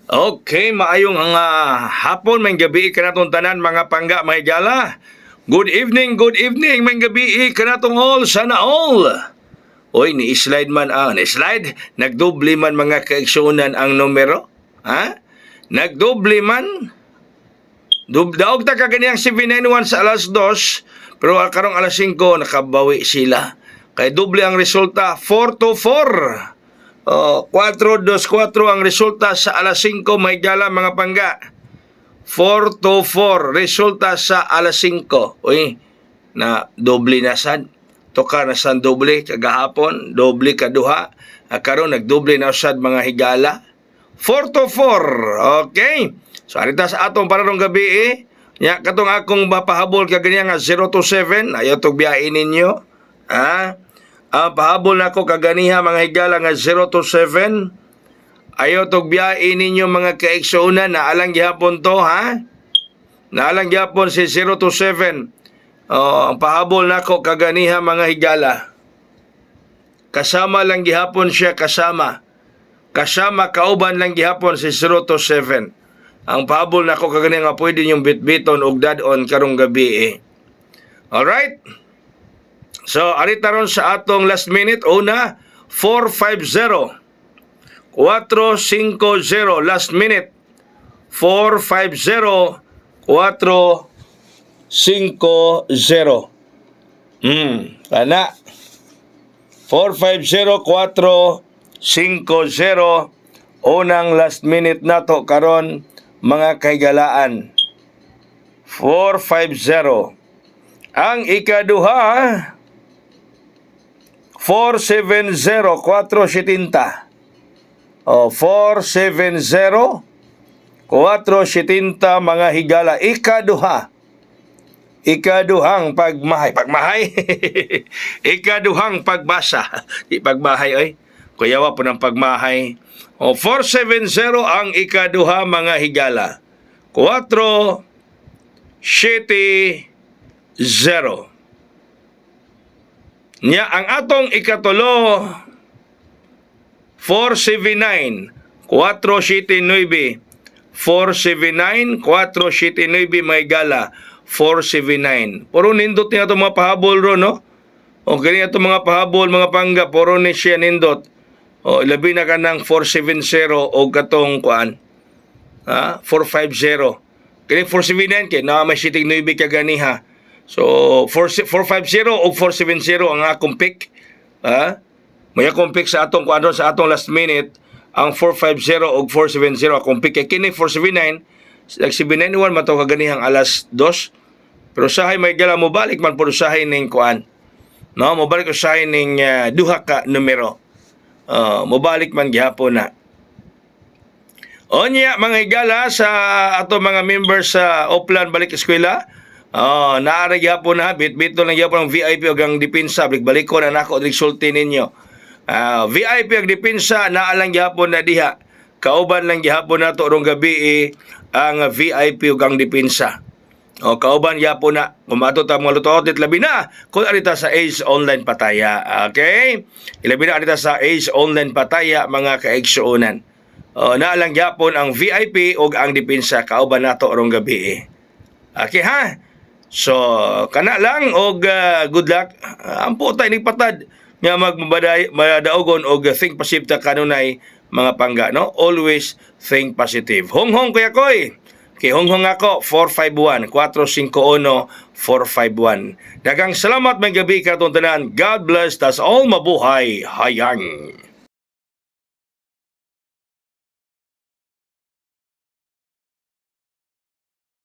Okay, maayong hapon, may gabi kanatong tanan mga pangga, mga gala. Good evening, may gabi kanatong all, sana all. Oy, ni-slide man ni-slide, nagdoble man mga kaigsunan ang numero. Ha? Nagdoble man. Daog ta kaganiyang 791 sa alas 2, pero karong alas 5 nakabawi sila. Kay doble ang resulta, 4-4. 4-2-4 ang resulta sa alas 5, may gala mga pangga. 4-4 resulta sa alas 5. Uy, na doble na sad. Toka na sad doble kagahapon, doble kaduha. Karon nagdoble na sad mga higala. 4-4. Okay. So arita sa atong para rong gabi nya katong akong mapahabol kaganiya nga 0-7, ayaw tog biyain ninyo. Pahabol na ko kaganiha mga higala nga 0-7. Ayaw tog biyain ninyo mga kaigsunan na alang gihapon to, ha? Na alang gihapon si 0-7. Ang pahabol na ko kaganiha mga higala. Kasama lang gihapon siya, kasama kauban lang gihapon si 0-7. Ang pahabol na ko kaganiha nga pwede yung bitbiton og dadon karong gabi Alright? So, arita ron sa atong last minute. Una, 450. 450. Last minute. 450. 450. Kana. 450. 450. Unang last minute na to karon mga kaigalaan. 450. Ang ikaduha, 470, 470. 470, 470 mga higala. Ikaduhang pagmahay. Ikaduhang pagbasa. Di pagmahay, oy. Kuyawa po ng pagmahay. 470 ang ikaduha mga higala. 470. Nya ang atong ikatulo 479 479 479 479 may gala 479. Puro nindot niya itong mga pahabol ro, no? O ganyan itong mga pahabol, mga pangga, puro ni siya nindot. O labi na ka ng 470 o katong kuan. 450. Kaya 479 kaya na may siting 9 kaganiha. So, 450 o 470 ang akong pick. May akong pick sa atong kuadron sa atong last minute. Ang 450 o 470 akong pick. Kaya kini 479, nag-791 man ito kaganihang alas 2. Pero sahay may gala mo balik man po sahay ning kuan. No, mo balik ko sahay ning duha ka numero. Mo balik man gihapon na. Onya mga higala sa ato mga members sa Oplan Balik Eskwela. Naarag yapon na bit lang yapon ang VIP og ang depensa balik ko na nako resulti ninyo. VIP ang depensa naalang yapon na diha. Kauban lang gihapon nato rong gabi ang VIP og ang depensa. Kauban yapon na kumato ta mga lutot labi na kung arita sa Age Online Pataya. Okay? Ilabi na arita sa Age Online Pataya mga kaigsuonan. Naalang yapon ang VIP og ang depensa kauban nato rong gabi. Okay ha? So, kana lang og good luck. Ampo tayo nigpatad nga magmadaogon og think positive ta kanunay mga pangga, no? Always think positive. Honghong kuya koy. Kay honghong ako 451 451 451. Daghang salamat may gabi katong tanan. God bless, tas all mabuhay hayang.